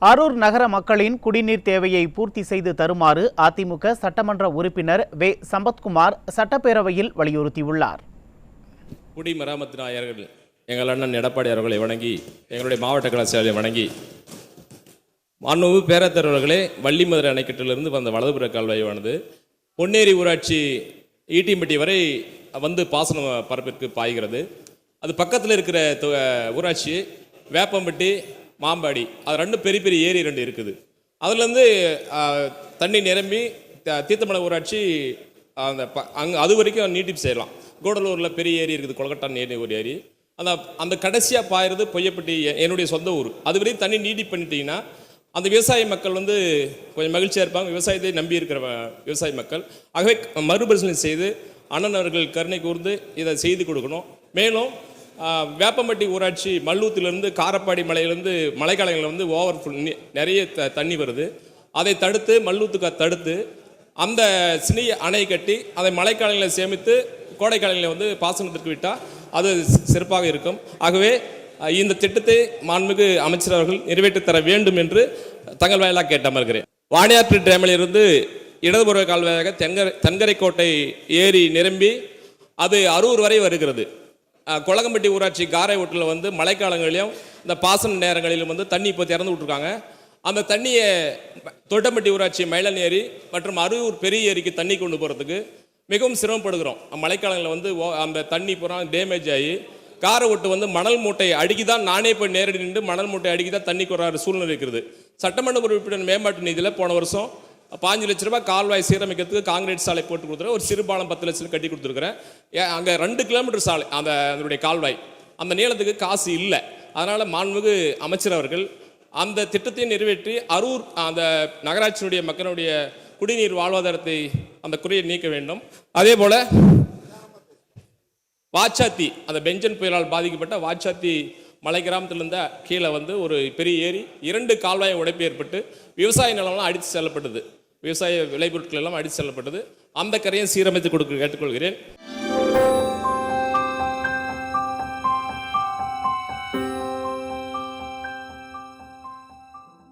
அரூர் நகர மக்களின் குடிநீர் தேவையை பூர்த்தி செய்து தருமாறு அதிமுக சட்டமன்ற உறுப்பினர் வே சம்பத்குமார் சட்டப்பேரவையில் வலியுறுத்தியுள்ளார். குடிமராமத்து நாயர்கள் எங்கள் அண்ணன் எடப்பாடி அவர்களை வணங்கி, எங்களுடைய மாவட்ட கலாச்சாரியை வணங்கி, மாண்புமிகு பேரத்தலைவர்களே, வள்ளிமதுரை அணைக்கட்டிலிருந்து வந்த வலதுபுற கால்வாயானது பொன்னேரி ஊராட்சி ஈட்டிம்பட்டி வரை வந்து பாசன பரப்பிற்கு பாய்கிறது. அது பக்கத்தில் இருக்கிற ஊராட்சி வேப்பம்பட்டி, மாம்பாடி, அது ரெண்டு பெரிய பெரிய ஏரி ரெண்டு இருக்குது. அதுலேருந்து தண்ணி நிரம்பி தீர்த்தமலை ஊராட்சி அந்த அங்கே அது வரைக்கும் நீட்டிப்பு செய்யலாம். கூடலூரில் பெரிய ஏரி இருக்குது, கொலக்கட்டான் ஏரி ஒரு ஏரி. அந்த கடைசியாக பாயிறது பொய்யப்பட்டி, என்னுடைய சொந்த ஊர். அது வரையும் தண்ணி நீட்டிப்பு பண்ணிட்டீங்கன்னா அந்த விவசாய மக்கள் வந்து கொஞ்சம் மகிழ்ச்சியாக இருப்பாங்க, விவசாயத்தை நம்பி இருக்கிற விவசாய மக்கள். ஆகவே மறுபரிசீலனை செய்து அண்ணன் அவர்கள் கருணை கூர்ந்து இதை செய்து கொடுக்கணும். மேலும் வேப்பம்பட்டி ஊராட்சி மல்லூத்திலிருந்து காரப்பாடி மலையிலேருந்து மழைக்காலங்களில் வந்து ஓவர்ஃபுல் நிறைய தண்ணி வருது. அதை தடுத்து மல்லூத்துக்கு தடுத்து அந்த சினி அணை கட்டி அதை மழைக்காலங்களில் சேமித்து கோடைக்காலங்களில் வந்து பாசனத்திற்கு விட்டால் அது சிறப்பாக இருக்கும். ஆகவே இந்த திட்டத்தை மாண்புமிகு அமைச்சர் அவர்கள் நிறைவேற்றி தர வேண்டும் என்று தங்கள் வாயிலாக கேட்டு அமர்கிறேன். வாணியாற்று டேமிலிருந்து இடதுபுற கால்வாயாக தென்கரைக்கோட்டை ஏரி நிரம்பி அது அரூர் வரை வருகிறது. கொலகம்பட்டி ஊராட்சி காரை ஓட்டில் வந்து மழைக்காலங்களிலும் இந்த பாசன நேரங்களிலும் வந்து தண்ணி இப்போ திறந்து விட்ருக்காங்க. அந்த தண்ணியை தொட்டம்பட்டி ஊராட்சி மயிலன் ஏரி மற்றும் அரூர் பெரிய ஏரிக்கு தண்ணி கொண்டு போகிறதுக்கு மிகவும் சிரமப்படுகிறோம். மழைக்காலங்களில் வந்து அந்த தண்ணி பூரா டேமேஜ் ஆகி காரை ஓட்டு வந்து மணல் மூட்டை அடுக்கி தான், நானே போய் நேரடி நின்று மணல் மூட்டை அடுக்கி தான் தண்ணி குறைற சூழ்நிலை இருக்கிறது. சட்டமன்ற உறுப்பினர் மேம்பாட்டு நிதியில் போன வருஷம் 5 லட்ச ரூபாய் கால்வாய் சீரமைக்கிறதுக்கு காங்கிரீட் சாலை போட்டு கொடுத்துருக்கேன். ஒரு சிறுபாலம் 10 லட்சம் கட்டி கொடுத்துருக்குறேன். அங்கே 2 கிலோமீட்டர் சாலை அதனுடைய கால்வாய், அந்த நீளத்துக்கு காசு இல்லை. அதனால் மாண்புமிகு அமைச்சர் அவர்கள் அந்த திட்டத்தை நிறைவேற்றி அரூர் அந்த நகராட்சியினுடைய மக்களுடைய குடிநீர் வாழ்வாதாரத்தை அந்த குறையை நீக்க வேண்டும். அதே போல் வாச்சாத்தி, அந்த பெஞ்சன் புயலால் பாதிக்கப்பட்ட வாச்சாத்தி மலை கிராமத்திலிருந்த கீழே வந்து ஒரு பெரிய ஏரி 2 கால்வாய் உடைப்பு ஏற்பட்டு விவசாய நிலம்லாம் அடித்து செல்லப்பட்டது, விவசாய விளைபொருட்கள் எல்லாம் அடித்து செல்லப்பட்டது. அந்த கரையை சீரமைத்து கொடுக்க கேட்டுக்கொள்கிறேன்.